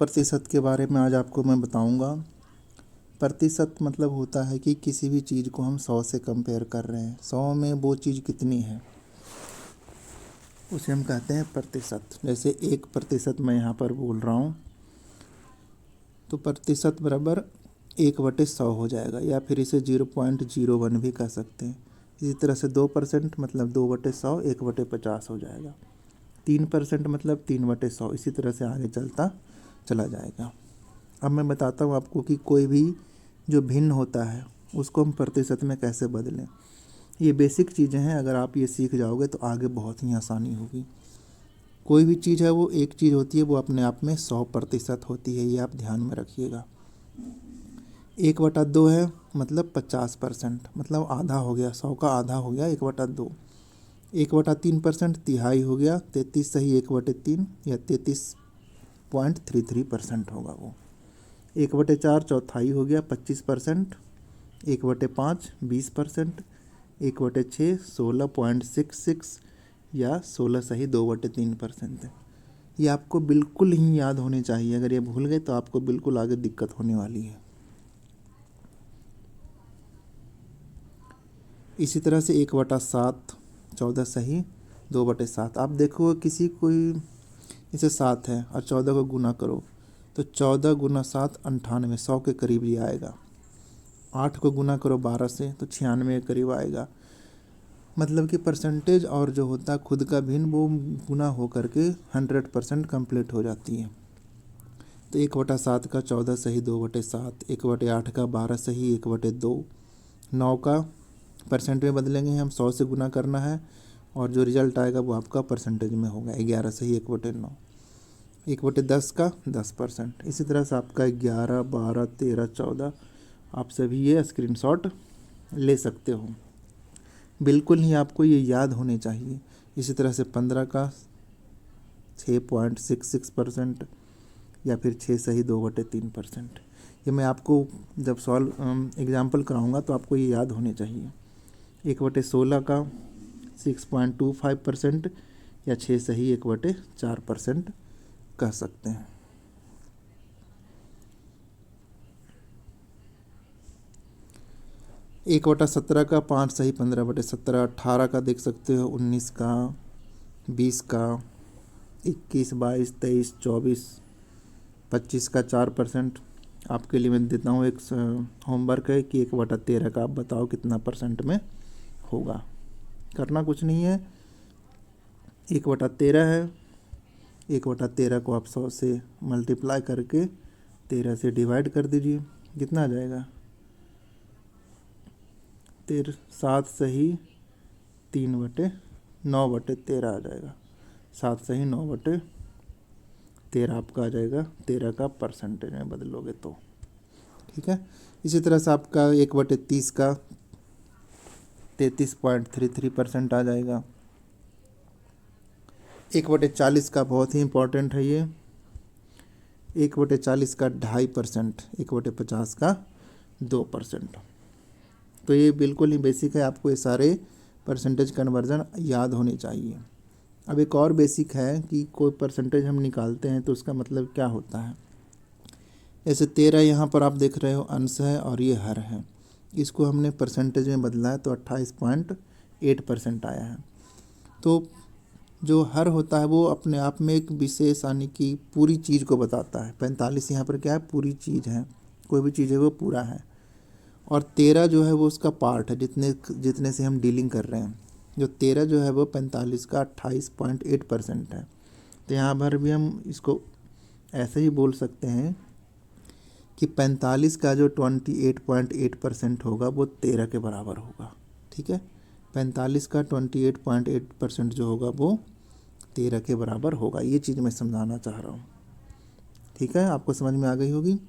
प्रतिशत के बारे में आज आपको मैं बताऊंगा। प्रतिशत मतलब होता है कि किसी भी चीज़ को हम 100 से कंपेयर कर रहे हैं, 100 में वो चीज़ कितनी है उसे हम कहते हैं प्रतिशत। जैसे 1% मैं यहाँ पर बोल रहा हूँ तो प्रतिशत बराबर 1/100 हो जाएगा, या फिर इसे 0.01 भी कह सकते हैं। इसी तरह से 2% मतलब 2/100 1/50 हो जाएगा। 3% मतलब 3/100, इसी तरह से आगे चलता चला जाएगा। अब मैं बताता हूँ आपको कि कोई भी जो भिन्न होता है उसको हम प्रतिशत में कैसे बदलें। ये बेसिक चीज़ें हैं, अगर आप ये सीख जाओगे तो आगे बहुत ही आसानी होगी। कोई भी चीज़ है वो एक चीज़ होती है, वो अपने आप में 100% होती है, ये आप ध्यान में रखिएगा। 1/2 है मतलब 50%, मतलब आधा हो गया, 100 का आधा हो गया 1/2। 1/3% तिहाई हो गया, 33 सही 1/3 या 33.33% होगा वो। 1/4 चौथाई हो गया 25%, 1/5 20%, 1/6 16.66 या 16 सही 2/3% है। ये आपको बिल्कुल ही याद होने चाहिए, अगर ये भूल गए तो आपको बिल्कुल आगे दिक्कत होने वाली है। इसी तरह से 1/7 14 सही 2/7। आप देखो किसी कोई इसे 7 है और 14 को गुना करो तो 14 गुना 7 98, 100 के करीब ये आएगा। 8 को गुना करो 12 से तो 96 के करीब आएगा। मतलब कि परसेंटेज और जो होता है खुद का भिन्न वो गुना हो करके 100% कंप्लीट हो जाती है। तो 1/7 का 14 सही 2/7, 1/8 का 12 सही 1/2, 9 का परसेंट में बदलेंगे हम, 100 से गुना करना है और जो रिजल्ट आएगा वो आपका परसेंटेज में होगा। 11 सही 1/9, 1/10 का 10%। इसी तरह से आपका 11 12 13 14 आप सभी ये स्क्रीनशॉट ले सकते हो। बिल्कुल ही आपको ये याद होने चाहिए। इसी तरह से 15 का 6.66% या फिर 6 सही 2/3%। ये मैं आपको जब सॉल्व एग्जाम्पल कराऊंगा तो आपको ये याद होने चाहिए। 1/16 का 6.25% या 6 सही 1/4% कह सकते हैं। 1/17 का 5 सही 15/17, 18 का देख सकते हो, 19 का, 20 का, 21 22 23 24, 25 का 4%। आपके लिए मैं देता हूँ एक होमवर्क है कि 1/13 का आप बताओ कितना परसेंट में होगा। करना कुछ नहीं है, 1/13 है, 1/13 को आप 100 से मल्टीप्लाई करके 13 से डिवाइड कर दीजिए, कितना आ जाएगा? 7 सही 3/9/13 आ जाएगा। 7 सही 9/13 आपका आ जाएगा, 13 का परसेंटेज में बदलोगे तो। ठीक है। इसी तरह से आपका 1/30 का 33.33% आ जाएगा। 1/40 का बहुत ही इम्पोर्टेंट है ये, 1/40 का 2.5%, 1/50 का 2%। तो ये बिल्कुल ही बेसिक है, आपको ये सारे परसेंटेज कन्वर्जन याद होने चाहिए। अब एक और बेसिक है कि कोई परसेंटेज हम निकालते हैं तो उसका मतलब क्या होता है। जैसे 13 यहाँ पर आप देख रहे हो अंश है और ये हर है, इसको हमने परसेंटेज में बदला है तो 28.8% आया है। तो जो हर होता है वो अपने आप में एक विशेष यानी कि पूरी चीज़ को बताता है। 45 यहाँ पर क्या है, पूरी चीज़ है, कोई भी चीज़ है वो पूरा है। और 13 जो है वो उसका पार्ट है, जितने जितने से हम डीलिंग कर रहे हैं। जो 13 जो है वो 45 का 28.8% है। तो यहाँ पर भी हम इसको ऐसे ही बोल सकते हैं कि 45 का जो 28.8% होगा वो 13 के बराबर होगा। ठीक है, 45 का 28.8% जो होगा वो 13 के बराबर होगा। ये चीज़ मैं समझाना चाह रहा हूँ। ठीक है, आपको समझ में आ गई होगी।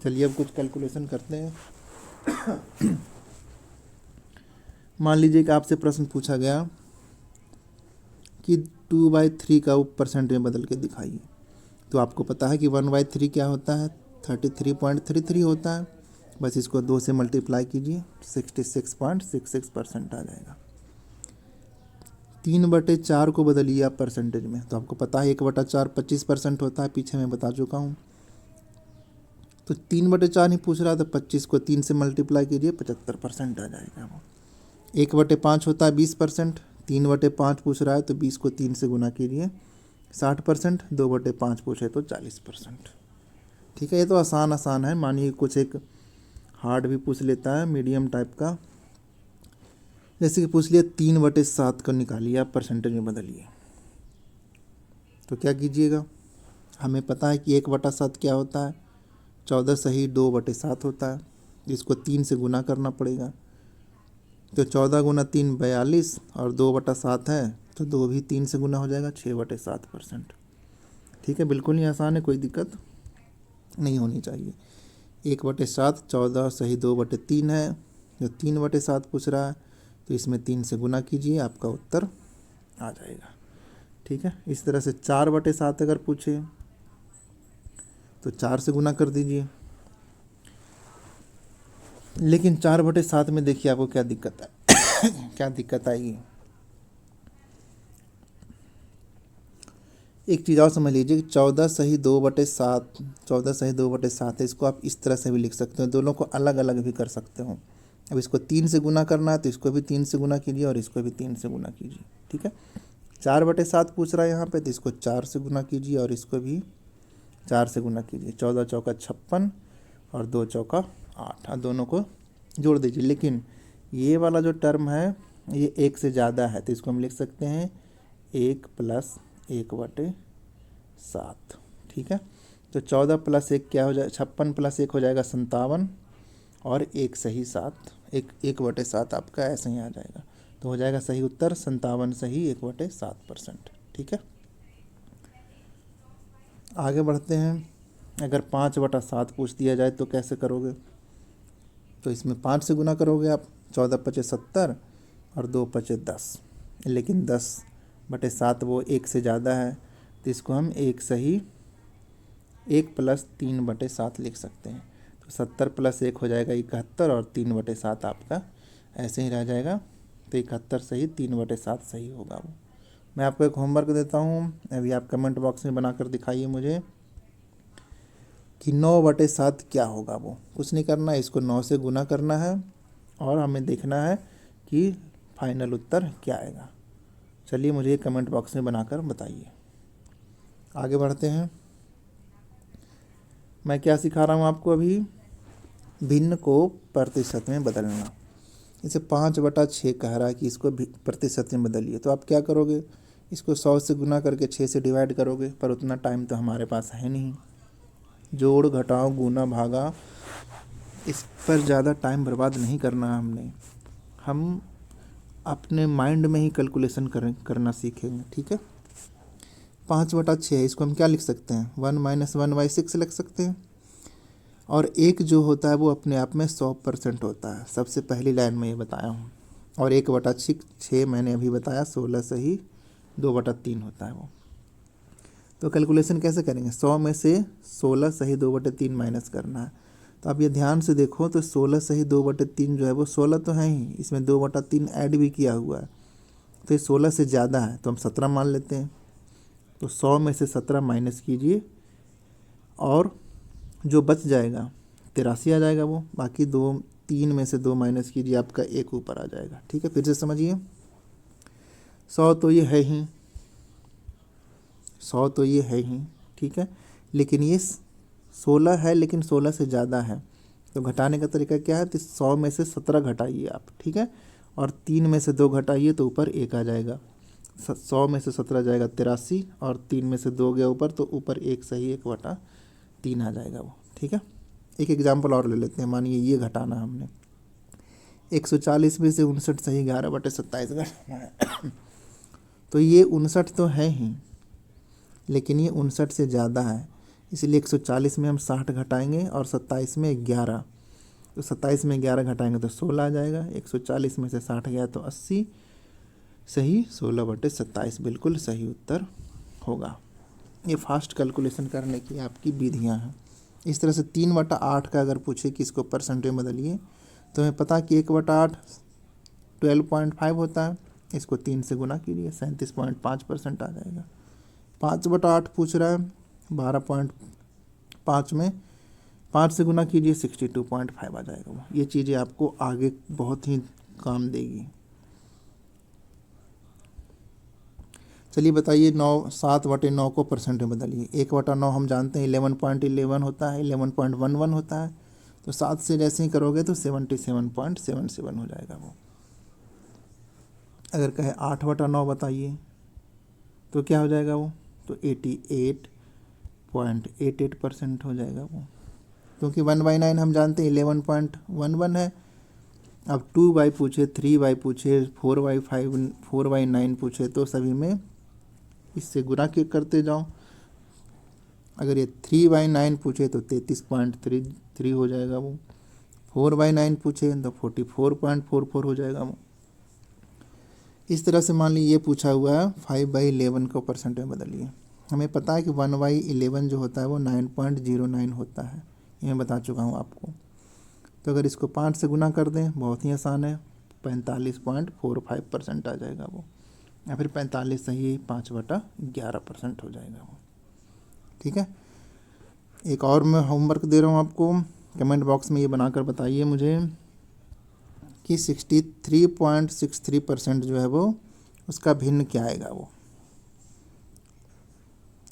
चलिए अब कुछ कैलकुलेशन करते हैं। मान लीजिए कि आपसे प्रश्न पूछा गया कि 2/3 का परसेंट में बदल के दिखाइए। तो आपको पता है कि 1/3 क्या होता है, 33.33 होता है। बस इसको 2 से मल्टीप्लाई कीजिए, 66.66% आ जाएगा। 3/4 को बदलिए आप परसेंटेज में, तो आपको पता है 1/4 25% होता है, पीछे मैं बता चुका हूँ। तो 3/4 ही पूछ रहा है, तो 25 को 3 से मल्टीप्लाई कीजिए, 75% आ जाएगा वो। 1/5 होता है 20%, 3/5 पूछ रहा है तो 20 को 3 से गुना कीजिए 60%, 2/5 पूछे तो 40%। ठीक है, ये तो आसान है। मानिए कुछ एक हार्ड भी पूछ लेता है, मीडियम टाइप का। जैसे कि पूछ लिया 3/7 को निकालिए आप परसेंटेज में बदलिए, तो क्या कीजिएगा। हमें पता है कि 1/7 क्या होता है, 14 सही 2/7 होता है, जिसको 3 से गुना करना पड़ेगा। तो 14 गुना 3 42, और 2/7 है तो 2 भी 3 से गुना हो जाएगा, 6/7%। ठीक है, बिल्कुल ही आसान है, कोई दिक्कत नहीं होनी चाहिए। 1/7 14 सही 2/3 है, जो 3/7 पूछ रहा है तो इसमें 3 से गुना कीजिए, आपका उत्तर आ जाएगा। ठीक है, इस तरह से 4/7 अगर पूछे तो 4 से गुना कर दीजिए। लेकिन 4/7 में देखिए आपको क्या दिक्कत है क्या दिक्कत आएगी। एक चीज़ और समझ लीजिए कि 14 सही 2/7, 14 सही 2/7 है, इसको आप इस तरह से भी लिख सकते हो, दोनों को अलग अलग भी कर सकते हो। अब इसको 3 से गुना करना है तो इसको भी 3 से गुना कीजिए और इसको भी 3 से गुना कीजिए। ठीक है, 4/7 पूछ रहा है यहाँ पे, तो इसको 4 से गुना कीजिए और इसको भी 4 से गुना कीजिए। 14 चौका 56 और 2 चौका 8, और दोनों को जोड़ दीजिए। लेकिन ये वाला जो टर्म है ये 1 से ज़्यादा है, तो इसको हम लिख सकते हैं 1 + 1/7। ठीक है, तो 14 + 1 क्या हो जाए, 56 + 1 हो जाएगा 57, और 1 सही 7, 1/7 आपका ऐसे ही आ जाएगा। तो हो जाएगा सही उत्तर 57 सही 1/7%। ठीक है, आगे बढ़ते हैं। अगर 5/7 पूछ दिया जाए तो कैसे करोगे, तो इसमें 5 से गुना करोगे आप, 14 × 5 = 70 और 2 × 5 = 10। लेकिन 10/7 वो 1 से ज़्यादा है, तो इसको हम 1 सही 1 + 3/7 लिख सकते हैं। तो 70 + 1 हो जाएगा 71, और 3/7 आपका ऐसे ही रह जाएगा। तो 71 सही 3/7 सही होगा वो। मैं आपको एक होमवर्क देता हूँ, अभी आप कमेंट बॉक्स में बनाकर दिखाइए मुझे कि 9/7 क्या होगा। वो कुछ नहीं करना है, इसको 9 से गुना करना है और हमें देखना है कि फाइनल उत्तर क्या आएगा। चलिए मुझे कमेंट बॉक्स में बनाकर बताइए। आगे बढ़ते हैं। मैं क्या सिखा रहा हूँ आपको अभी, भिन्न को प्रतिशत में बदलना। इसे 5/6 कह रहा है कि इसको प्रतिशत में बदलिए, तो आप क्या करोगे, इसको 100 से गुना करके 6 से डिवाइड करोगे, पर उतना टाइम तो हमारे पास है नहीं। जोड़ घटाओ गुना भागा, इस पर ज़्यादा टाइम बर्बाद नहीं करना हमने, हम अपने माइंड में ही कैलकुलेशन करना सीखेंगे। ठीक है, 5/6 है, इसको हम क्या लिख सकते हैं, 1 - 1/6 लिख सकते हैं। और एक जो होता है वो अपने आप में 100% होता है, सबसे पहली लाइन में ये बताया हूँ। और 1/6 मैंने अभी बताया 16 सही 2/3 होता है वो। तो कैलकुलेशन कैसे करेंगे, 100 में से 16 सही 2/3 माइनस करना है। तो आप ये ध्यान से देखो, तो 16 सही 2/3 जो है वो 16 तो है ही, इसमें 2/3 ऐड भी किया हुआ है, तो ये 16 से ज़्यादा है, तो हम 17 मान लेते हैं। तो 100 में से 17 माइनस कीजिए, और जो बच जाएगा 83 आ जाएगा वो। बाकी 3 में से 2 माइनस कीजिए, आपका 1 ऊपर आ जाएगा। ठीक है, फिर से समझिए, 100 तो ये है ही, 100 तो ये है ही, ठीक है, लेकिन ये 16 है, लेकिन 16 से ज़्यादा है, तो घटाने का तरीका क्या है, तो 100 में से 17 घटाइए आप। ठीक है, और 3 में से 2 घटाइए तो ऊपर 1 आ जाएगा। 100 में से 17 जाएगा 83, और 3 में से 2 गया ऊपर, तो ऊपर 1 सही 1/3 आ जाएगा वो। ठीक है, एक एग्जाम्पल और ले लेते हैं। मानिए ये घटाना हमने, 140 में से 59 सही 11/27 घटाना है तो ये 59 तो है ही, लेकिन ये 59 से ज़्यादा है, इसलिए 140 में हम 60 घटाएंगे और 27 में 11, तो 27 में 11 घटाएंगे तो 16 आ जाएगा। 140 में से 60 गया तो 80 सही 16/27 बिल्कुल सही उत्तर होगा। ये फास्ट कैलकुलेशन करने की आपकी विधियाँ हैं। इस तरह से 3/8 का अगर पूछे कि इसको परसेंटेज में बदलिए, तो हमें पता कि 1/8 12.5 होता है, इसको 3 से गुना कीजिए, 37.5% आ जाएगा। 5/8 पूछ रहा है, 12.5 में 5 से गुना कीजिए, 62.5 आ जाएगा वो। ये चीज़ें आपको आगे बहुत ही काम देगी। चलिए बताइए, 7/9 को परसेंट में बदलिए। 1/9 हम जानते हैं 11.11 होता है, 11.11 होता है, तो 7 से जैसे ही करोगे तो 77.77 हो जाएगा वो। अगर कहे 8/9 बताइए तो क्या हो जाएगा वो, तो 88.88% हो जाएगा वो, क्योंकि 1/9 हम जानते हैं 11.11 है। अब 2/, पूछे 3/, पूछे 4/5, 4/9 पूछे, तो सभी में इससे गुना करते जाओ। अगर ये 3/9 पूछे तो 33.33 हो जाएगा वो। 4/9 पूछे तो 44.44 हो जाएगा वो। इस तरह से मान लीजिए ये पूछा हुआ है 5/11 को परसेंट में बदलिए। हमें पता है कि 1/11 जो होता है वो 9.09 होता है, ये मैं बता चुका हूँ आपको। तो अगर इसको 5 से गुना कर दें, बहुत ही आसान है, 45.45% आ जाएगा वो, या फिर 45 सही 5/11% हो जाएगा वो। ठीक है, एक और मैं होमवर्क दे रहा हूँ आपको, कमेंट बॉक्स में ये बनाकर बताइए मुझे कि 63.63% जो है वो उसका भिन्न क्या आएगा, वो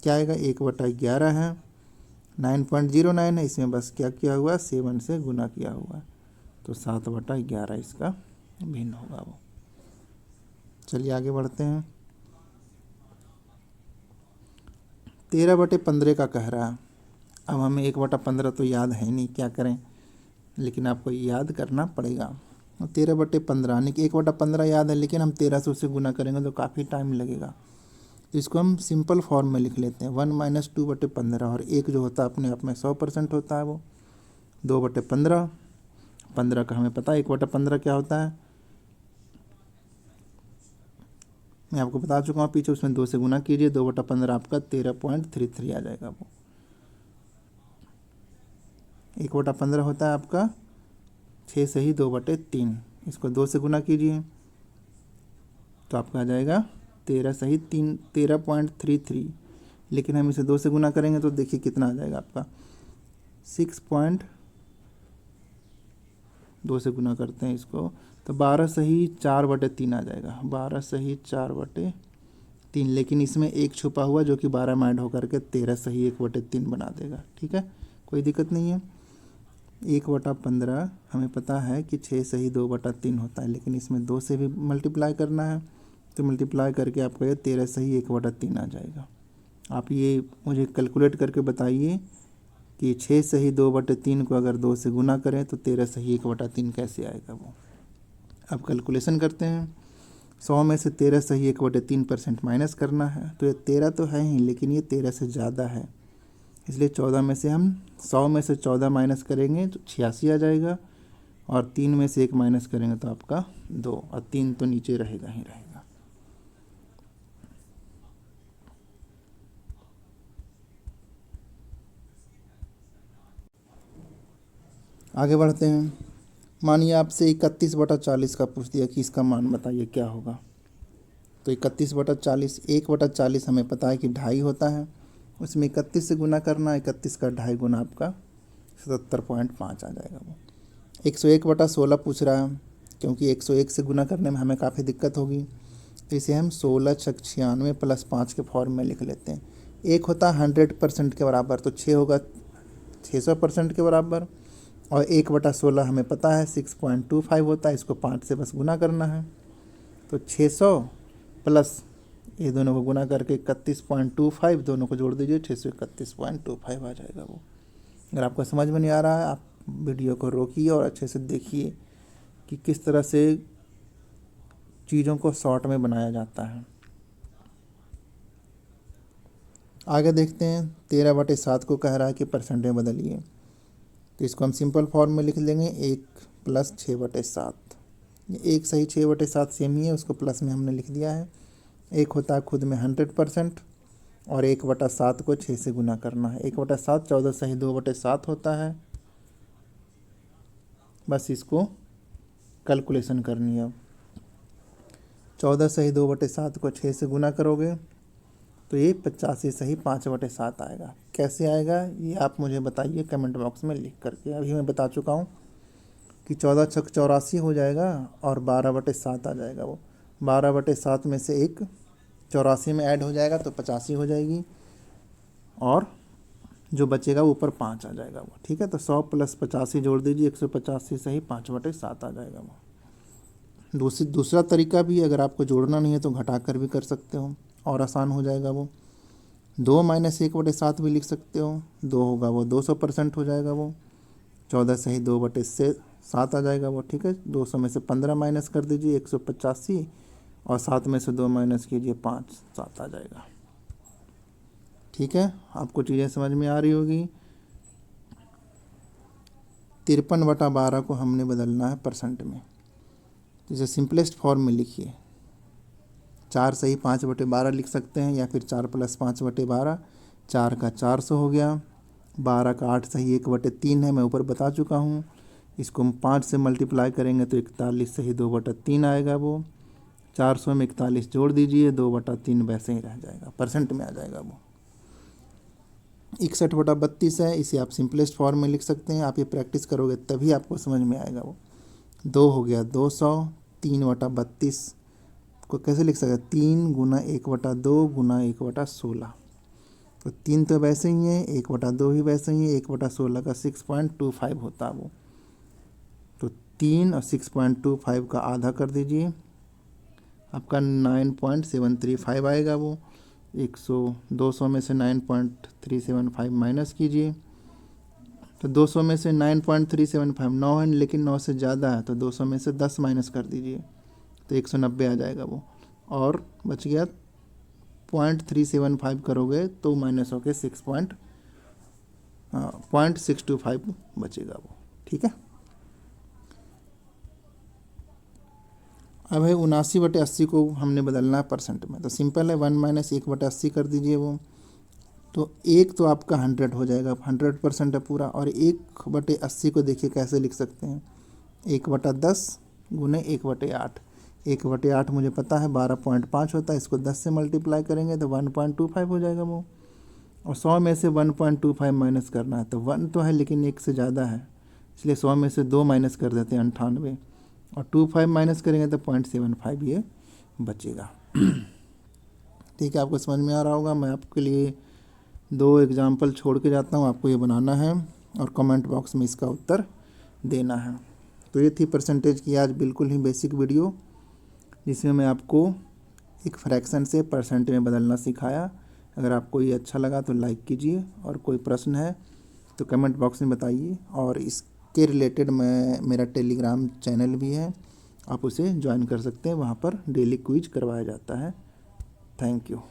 क्या आएगा। 1/11 है, 9.09 है, इसमें बस क्या किया हुआ, 7 से गुना किया हुआ है, तो 7/11 इसका भिन्न होगा वो। चलिए आगे बढ़ते हैं। 13/15 का कह रहा है। अब हमें 1/15 तो याद है नहीं, क्या करें, लेकिन आपको याद करना पड़ेगा। 13/15 यानी कि 1/15 याद है, लेकिन हम 13 से उसे गुना करेंगे तो काफ़ी टाइम लगेगा। तो इसको हम सिंपल फॉर्म में लिख लेते हैं, 1 - 2/15, और एक जो होता है अपने आप में 100% होता है वो, 2/15। 15 का हमें पता है 1/15 क्या होता है, मैं आपको बता चुका हूँ पीछे, उसमें 2 से गुना कीजिए, 2/15 आपका 13.33 आ जाएगा वो। 1/15 होता है आपका 6 से ही 2/3, इसको 2 से गुना कीजिए तो आपका आ जाएगा 13 सही 13.33, लेकिन हम इसे 2 से गुना करेंगे तो देखिए कितना आ जाएगा आपका 2 से गुना करते हैं इसको तो 12 सही 4/3 आ जाएगा, 12 सही 4/3, लेकिन इसमें एक छुपा हुआ जो कि 12 में ऐड होकर के 13 सही 1/3 बना देगा। ठीक है, कोई दिक्कत नहीं है। 1/15 हमें पता है कि 6 सही 2/3 होता है, लेकिन इसमें 2 से भी मल्टीप्लाई करना है, तो मल्टीप्लाई करके आपका ये 13 सही 1/3 आ जाएगा। आप ये मुझे कैलकुलेट करके बताइए कि 6 सही 2/3 को अगर 2 से गुना करें तो 13 सही 1/3 कैसे आएगा वो। अब कैलकुलेशन करते हैं। 100 में से 13 सही 1/3% माइनस करना है, तो ये 13 तो है ही, लेकिन ये 13 से ज़्यादा है, इसलिए 14 में से हम 100 में से 14 माइनस करेंगे तो 86 आ जाएगा, और 3 में से 1 माइनस करेंगे तो आपका 2, और 3 तो नीचे रहेगा ही रहेगा। आगे बढ़ते हैं। मानिए आपसे 31/40 का पूछ दिया कि इसका मान बताइए क्या होगा। तो 31/40, 1/40 हमें पता है कि 2.5 होता है, उसमें 31 से गुना करना, 31 का 2.5 गुना आपका 77.5 आ जाएगा वो। 101/16 पूछ रहा है, क्योंकि 101 से गुना करने में हमें काफ़ी दिक्कत होगी, तो इसे हम 16 × 96 + 5 के फॉर्म में लिख लेते हैं। एक होता है 100% के बराबर, तो 6 होगा 600% के बराबर, और 1/16 हमें पता है 6.25 होता है, इसको 5 से बस गुना करना है, तो 600 प्लस ये दोनों को गुना करके 31.25, दोनों को जोड़ दीजिए, 631.25 आ जाएगा वो। अगर आपको समझ में नहीं आ रहा है, आप वीडियो को रोकिए और अच्छे से देखिए कि किस तरह से चीज़ों को शॉर्ट में बनाया जाता है। आगे देखते हैं। 13/7 को कह रहा है कि परसेंट में बदलिए, तो इसको हम सिंपल फॉर्म में लिख लेंगे, 1 + 6/7। एक सही 6/7 सेम ही है, उसको प्लस में हमने लिख दिया है। एक होता है खुद में 100%, और 1/7 को 6 से गुना करना है। 1/7 14 सही 2/7 होता है, बस इसको कैलकुलेशन करनी है। 14 सही 2/7 को 6 से गुना करोगे तो ये 85 सही 5/7 आएगा। कैसे आएगा ये आप मुझे बताइए कमेंट बॉक्स में लिख करके। अभी मैं बता चुका हूँ कि 14 छक 84 हो जाएगा और 12/7 आ जाएगा। वो 12/7 में से एक 84 में ऐड हो जाएगा तो 85 हो जाएगी और जो बचेगा वो ऊपर 5 आ जाएगा वो। ठीक है, तो 100 + 85 जोड़ दीजिए 185 सही 5/7 आ जाएगा वो। दूसरा तरीका भी, अगर आपको जोड़ना नहीं है तो घटा कर भी कर सकते हो और आसान हो जाएगा वो। 2 - 1/7 भी लिख सकते हो, 2 होगा वो 200% हो जाएगा वो। 14 सही 2/7 आ जाएगा वो। ठीक है, 200 में से 15 माइनस कर दीजिए 185 और 7 में से 2 माइनस कीजिए 5, 7 आ जाएगा। ठीक है, आपको चीज़ें समझ में आ रही होगी। 53/12 को हमने बदलना है परसेंट में। इसे सिंपलेस्ट फॉर्म में लिखिए, 4 सही 5/12 लिख सकते हैं या फिर 4 + 5/12, 4 का 400 हो गया। 12 का 8 सही 1/3 है, मैं ऊपर बता चुका हूँ। इसको हम 5 से मल्टीप्लाई करेंगे तो 41 सही 2/3 आएगा वो। 400 में 41 जोड़ दीजिए, 2/3 वैसे ही रह जाएगा, परसेंट में आ जाएगा वो। 61/32 है, इसे आप सिंपलेस्ट फॉर्म में लिख सकते हैं। आप ये प्रैक्टिस करोगे तभी आपको समझ में आएगा वो। 2 हो गया 200, 3/32 को कैसे लिख सकते हैं, 3 × 1/2 × 1/16। तो 3 तो वैसे ही है, 1/2 ही वैसे ही है, 1/16 का 6.25 होता है वो। तो 3 और 6.25 का आधा कर दीजिए, आपका 9.735 आएगा वो। 200 में से 9.375 माइनस कीजिए तो 200 में से 9.375 9 है, लेकिन 9 से ज़्यादा है तो 200 में से 10 माइनस कर दीजिए तो 190 आ जाएगा वो। और बच गया 0.375 करोगे तो माइनस होके 0.625 बचेगा वो। ठीक है, अब है 79/80 को हमने बदलना है परसेंट में। तो सिंपल है, 1 - 1/80 कर दीजिए वो। तो एक तो आपका 100 हो जाएगा, 100% है पूरा। और 1/80 को देखिए कैसे लिख सकते हैं, 1/10 × 1/8। 1/8 मुझे पता है 12.5 होता है, इसको 10 से मल्टीप्लाई करेंगे तो 1.25 हो जाएगा वो। और 100 में से 1.25 माइनस करना है तो 1 तो है लेकिन 1 से ज़्यादा है, इसलिए 100 में से 2 माइनस कर देते हैं 98 और 25 माइनस करेंगे तो 0.75 ये बचेगा। ठीक है, आपको समझ में आ रहा होगा। मैं आपके लिए 2 एग्जाम्पल छोड़ के जाता हूँ, आपको ये बनाना है और कमेंट बॉक्स में इसका उत्तर देना है। तो ये थी परसेंटेज की आज बिल्कुल ही बेसिक वीडियो, जिसमें मैं आपको एक फ्रैक्शन से परसेंट में बदलना सिखाया। अगर आपको ये अच्छा लगा तो लाइक कीजिए और कोई प्रश्न है तो कमेंट बॉक्स में बताइए। और इसके रिलेटेड मेरा टेलीग्राम चैनल भी है, आप उसे ज्वाइन कर सकते हैं, वहाँ पर डेली क्विज करवाया जाता है। Thank you.